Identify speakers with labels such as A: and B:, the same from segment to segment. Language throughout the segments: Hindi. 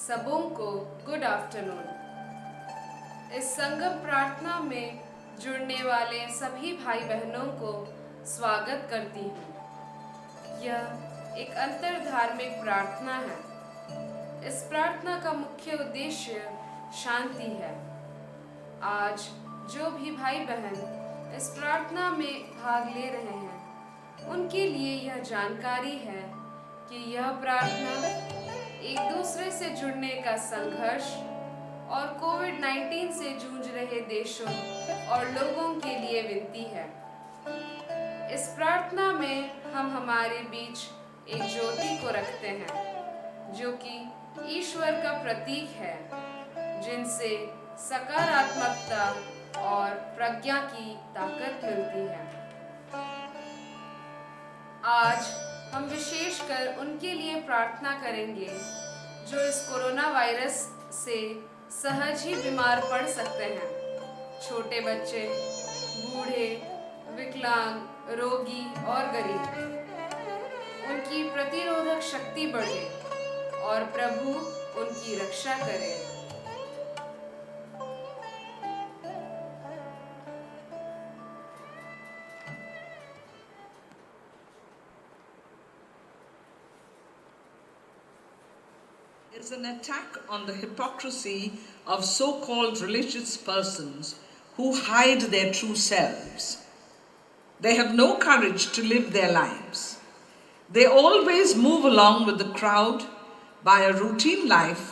A: सबों को गुड आफ्टरनून। इस संगम प्रार्थना में जुड़ने वाले सभी भाई बहनों को स्वागत करती हूँ। यह एक अंतर धार्मिक प्रार्थना है। इस प्रार्थना का मुख्य उद्देश्य शांति है। आज जो भी भाई बहन इस प्रार्थना में भाग ले रहे हैं, उनके लिए यह जानकारी है कि यह प्रार्थना एक दूसरे से जुड़ने का संघर्ष और कोविड-19 से जूझ रहे देशों और लोगों के लिए विनती है। इस प्रार्थना में हम हमारे बीच एक ज्योति को रखते हैं, जो कि ईश्वर का प्रतीक है, जिनसे सकारात्मकता और प्रज्ञा की ताकत मिलती है। आज हम विशेषकर उनके लिए प्रार्थना करेंगे जो इस कोरोना वायरस से सहज ही बीमार पड़ सकते हैं। छोटे बच्चे, बूढ़े, विकलांग, रोगी और गरीब। उनकी प्रतिरोधक शक्ति बढ़े और प्रभु उनकी रक्षा करे।
B: Is an attack on the hypocrisy of so-called religious persons who hide their true selves. They have no courage to live their lives. They always move along with the crowd by a routine life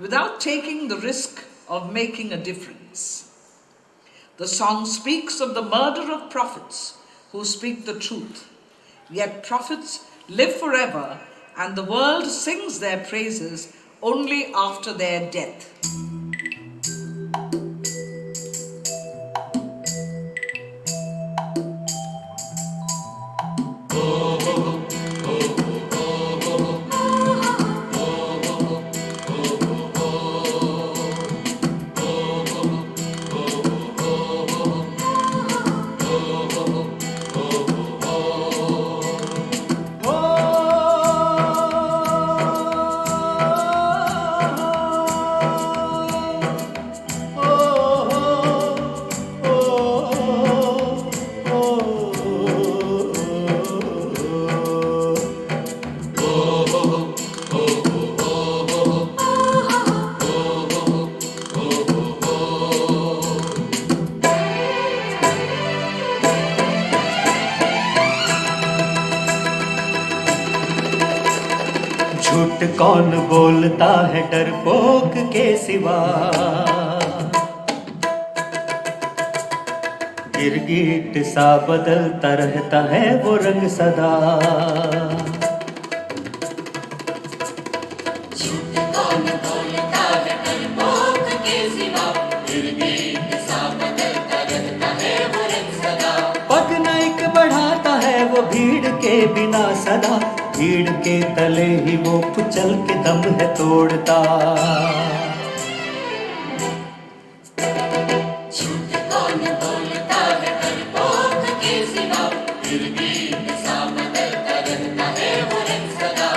B: without taking the risk of making a difference. The song speaks of the murder of prophets who speak the truth. Yet prophets live forever, and the world sings their praises only after their death.
C: झूठ कौन बोलता है डरपोक के सिवा, गिरगिट सा बदलता रहता है वो रंग सदा।
D: झूठ कौन बोलता है डरपोक के सिवा, गिरगिट सा बदलता रहता है वो रंग सदा।
C: पग न एक बढ़ाता है वो भीड़ के बिना सदा, भीड़ के तले ही वो कुचल के दम है तोड़ता।
D: झूठ कौन बोलता है डरपोक के सिवा, गिरगिट सा बदलता रहता है वो रंग सदा।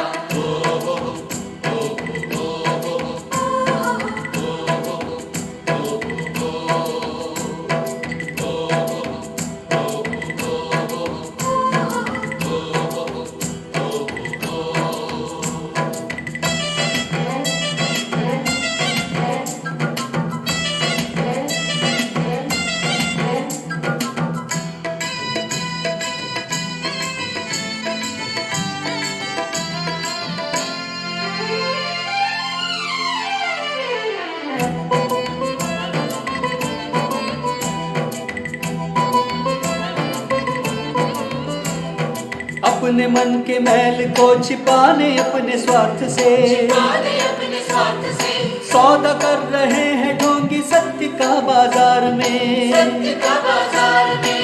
C: अपने मन के मैल को छिपाने अपने स्वार्थ से,
D: अपने स्वार्थ से
C: सौदा कर रहे हैं ढोंगी सत्य का बाजार में।
D: सत्य का बाजार में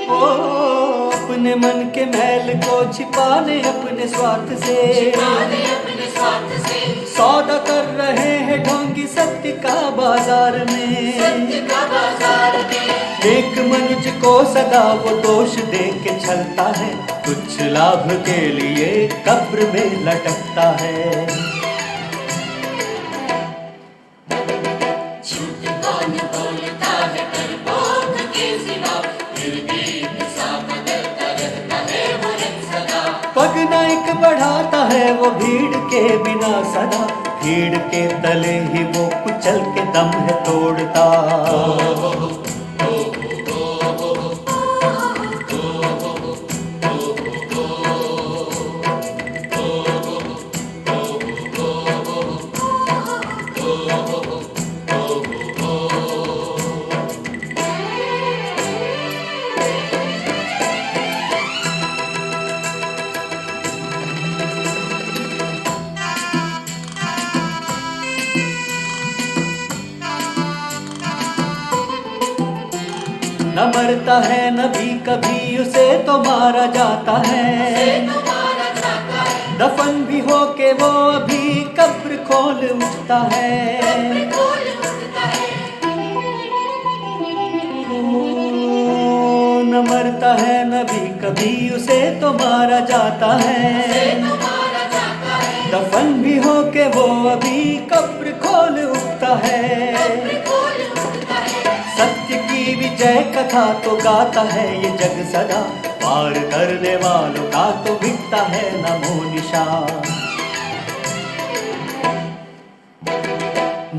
C: ओ अपने मन के मैल को छिपाने अपने स्वार्थ से,
D: अपने स्वार्थ से
C: सौदा कर रहे हैं ढोंगी सत्य का बाजार में।
D: सत्य का बाजार में
C: एक मनुष्य को सदा वो दोष दे के छलता है, कुछ लाभ के लिए कब्र में लटकता है।
D: झूठ कौन बोलता है डरपोक के सिवा, फिर भी इंसान बदलता रहता है वो रंग सदा।
C: पग नाइक बढ़ाता है वो भीड़ के बिना सदा, भीड़ के तले ही वो कुचल के दम है तोड़ता। न मरता है नबी कभी उसे तो मारा जाता है,
D: तुम्हारा जाता है
C: दफन भी हो के वो अभी कब्र खोल उठता है।
D: खोल उठता है।
C: न मरता है नबी कभी उसे तो मारा जाता है,
D: तुम्हारा जाता है
C: दफन भी हो के वो अभी कब्र खोल उठता है।
D: खोल उठता है।
C: सत्य की विजय कथा तो गाता है ये जग सदा, पार करने वालों का तो मिटता है नमो निशान।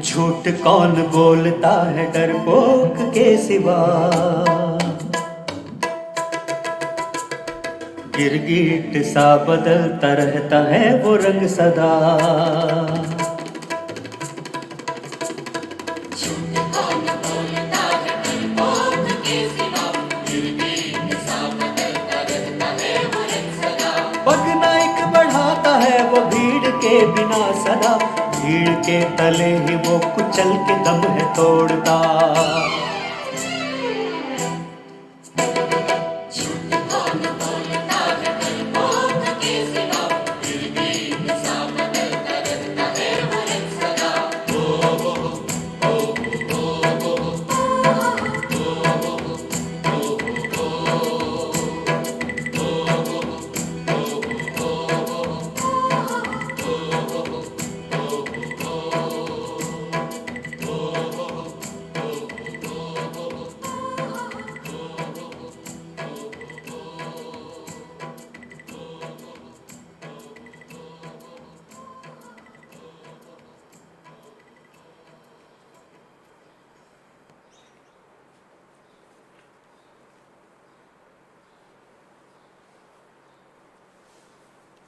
C: झूठ कौन बोलता है डरपोक के सिवा, गिरगिट सा बदलता रहता है वो रंग सदा।
D: झूठ कौन बोलता है डरपोक के सिवा, फिर भी इंसान बदलता रहता है वो रंग सदा।
C: पग नाइक बढ़ाता है वो भीड़ के बिना सदा, भीड़ के तले ही वो कुचल के दम है तोड़ता।
D: झूठ कौन बोलता है डरपोक के सिवा, फिर भी इंसान बदलता रहता है वो रंग सदा।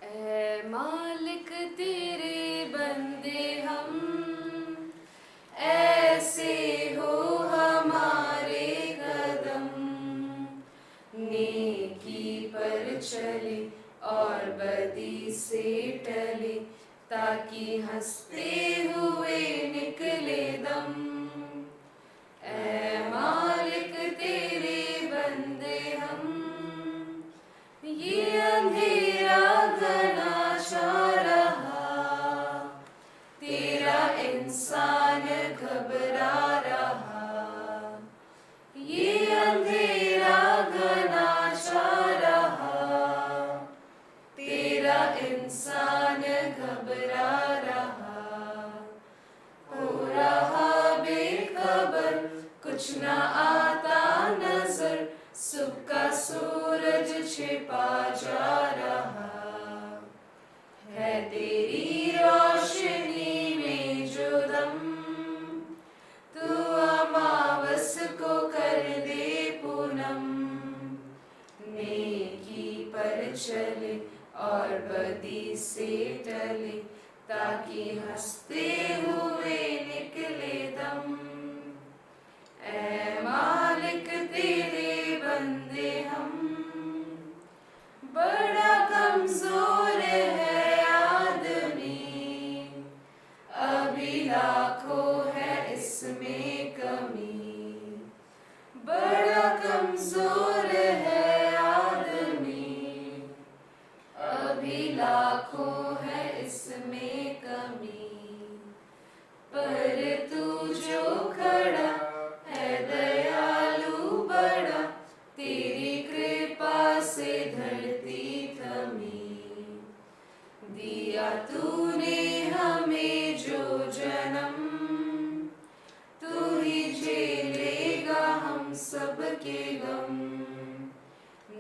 A: ऐ मालिक तेरे बंदे हम, ऐसे हो हमारे कदम, नेकी पर चले और बदी से टले, ताकि हंसते हुए निकले दम। ऐ मालिक तेरे बंदे हम, ये अंधेरा घना छा रहा, तेरा इंसान घबरा रहा। ये अंधेरा घना छा रहा, तेरा इंसान घबरा रहा। हो रहा बेखबर, कुछ न आता नजर, सुबह का सूरज छिपा जा रहा है। तेरी रोशनी में जो दम, तू अमावस को कर दे पूनम, नेकी पर चले और बदी से टले, ताकि हंसते हुए निकले दम। ऐ मालिक तेरे बंदे हम, बड़ा कमजोर है आदमी, अभी लाखों है इसमें कमी। बड़ा कमजोर है आदमी, अभी लाखों है इसमें कमी। से धरती थमी, दिया तूने हमें जो जन्म, तू ही झेलेगा हम सबके गम।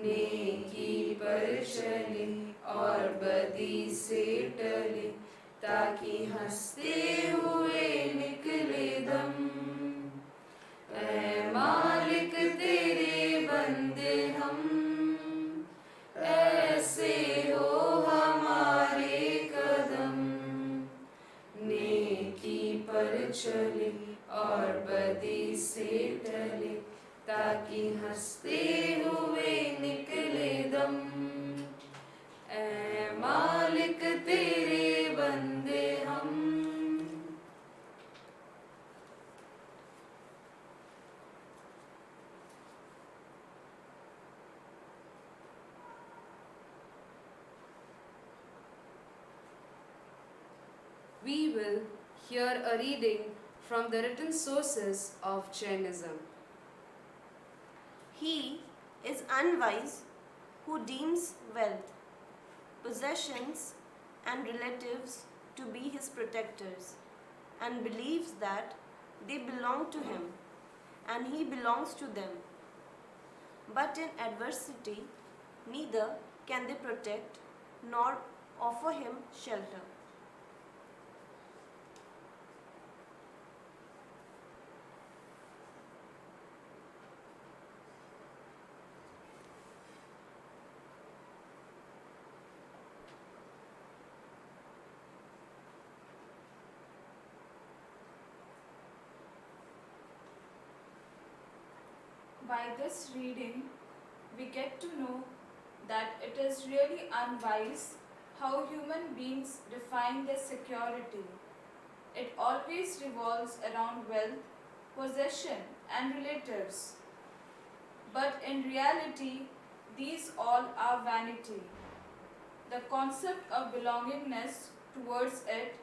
A: नेकी पर चले और बदी से टले, ताकि हंसते हुए निकले दम। ऐ मालिक तेरे बंदे हम, ऐसे हो हमारे कदम। नेकी पर चले और बदी से टले, ताकि हंसते हुए निकले दम। ऐ मालिक तेरे बंदे हम। We will hear a reading from the written sources of Jainism.
E: He is unwise who deems wealth, possessions, and relatives to be his protectors, and believes that they belong to him and he belongs to them. But in adversity, neither can they protect nor offer him shelter.
F: By this reading, we get to know that it is really unwise how human beings define their security. It always revolves around wealth, possession, and relatives. But in reality, these all are vanity. The concept of belongingness towards it,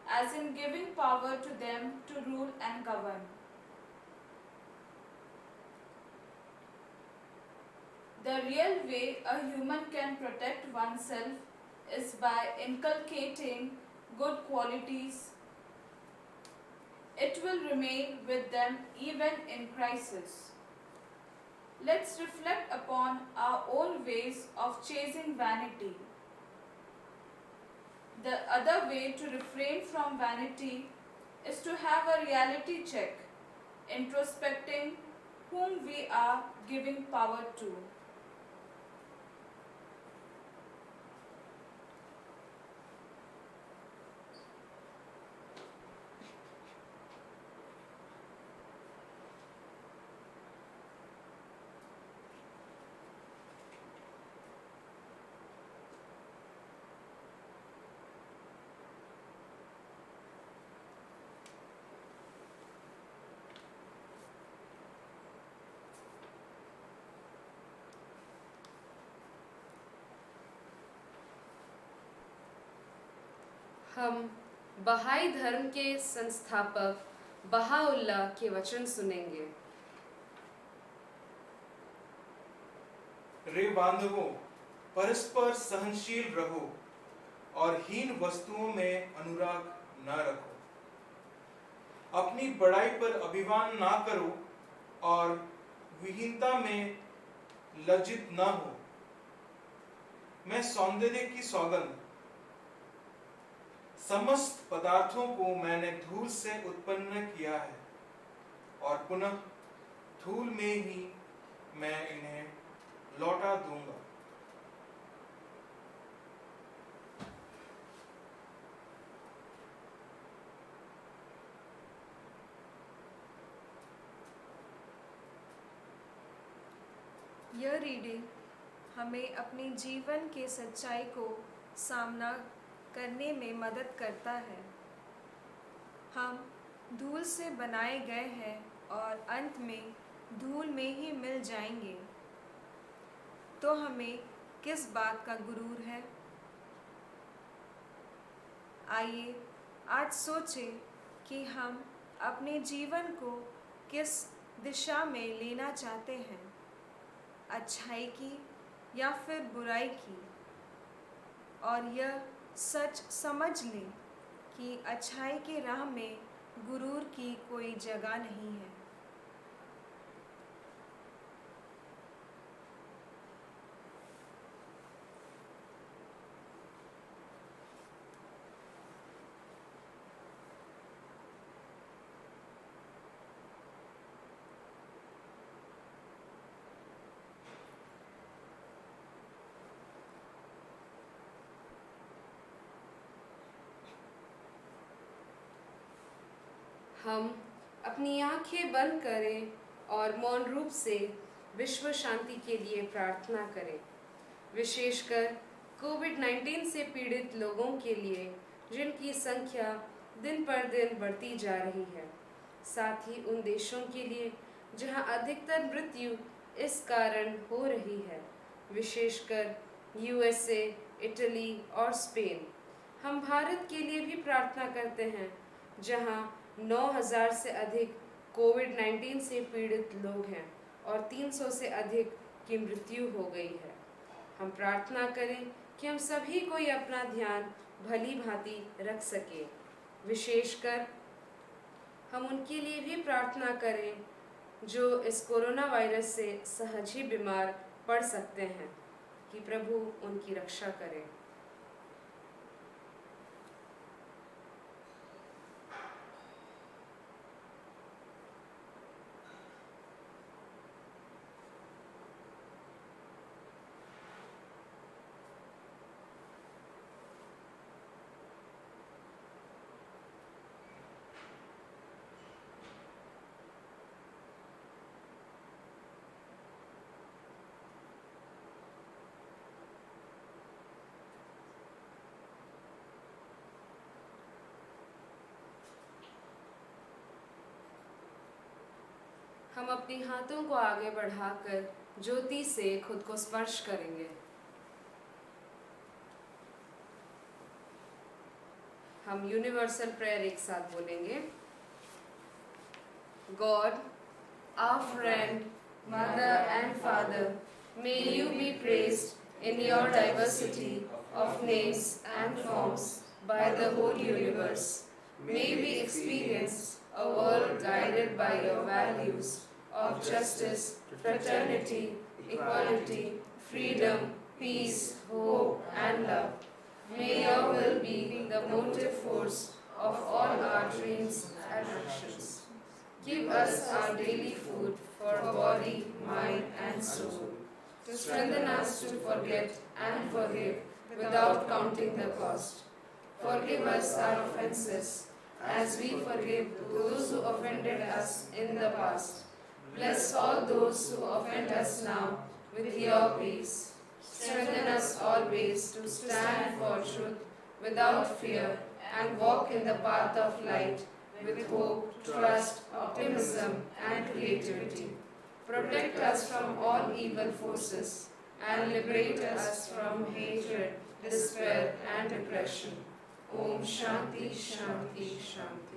F: as in giving power to them to rule and govern. The real way a human can protect oneself is by inculcating good qualities. It will remain with them even in crisis. Let's reflect upon our own ways of chasing vanity. The other way to refrain from vanity is to have a reality check, introspecting whom we are giving power to.
A: हम बहाई धर्म के संस्थापक बहाउल्लाह के वचन सुनेंगे।
G: रे बांधवों, परस्पर सहनशील रहो और हीन वस्तुओं में अनुराग न रखो। अपनी बड़ाई पर अभिमान ना करो और विहीनता में लज्जित न हो। मैं सौंदर्य की सौगंध, समस्त पदार्थों को मैंने धूल से उत्पन्न किया है और पुनः धूल में ही मैं इन्हें लौटा दूंगा।
H: यह रीडिंग हमें अपने जीवन के सच्चाई को सामना करने में मदद करता है। हम धूल से बनाए गए हैं और अंत में धूल में ही मिल जाएंगे। तो हमें किस बात का गुरूर है? आइए आज सोचें कि हम अपने जीवन को किस दिशा में लेना चाहते हैं, अच्छाई की या फिर बुराई की, और यह सच समझ लें कि अच्छाई के राह में गुरूर की कोई जगह नहीं है।
A: हम अपनी आंखें बंद करें और मौन रूप से विश्व शांति के लिए प्रार्थना करें, विशेषकर कोविड-19 से पीड़ित लोगों के लिए जिनकी संख्या दिन पर दिन बढ़ती जा रही है। साथ ही उन देशों के लिए जहां अधिकतर मृत्यु इस कारण हो रही है, विशेषकर यूएसए, इटली और स्पेन। हम भारत के लिए भी प्रार्थना करते हैं, जहां 9,000 से अधिक कोविड-19 से पीड़ित लोग हैं और 300 से अधिक की मृत्यु हो गई है। हम प्रार्थना करें कि हम सभी कोई अपना ध्यान भली भांति रख सके, विशेषकर हम उनके लिए भी प्रार्थना करें जो इस कोरोना वायरस से सहज ही बीमार पड़ सकते हैं, कि प्रभु उनकी रक्षा करें। हम अपने हाथों को आगे बढ़ाकर ज्योति से खुद को स्पर्श करेंगे। हम यूनिवर्सल प्रेयर एक साथ बोलेंगे। God, our friend, mother and father, may you be praised in your diversity of names and forms by the whole universe. May we experience a world guided by your values of justice, fraternity, equality, freedom, peace, hope, and love. May your will be the motive force of all our dreams and actions. Give us our daily food for body, mind, and soul. To strengthen us to forget and forgive without counting the cost. Forgive us our offenses as we forgive those who offended us in the past. Bless all those who offend us now with your peace. Strengthen us always to stand for truth without fear and walk in the path of light with hope, trust, optimism, and creativity. Protect us from all evil forces and liberate us from hatred, despair, and depression. Om Shanti, Shanti, Shanti.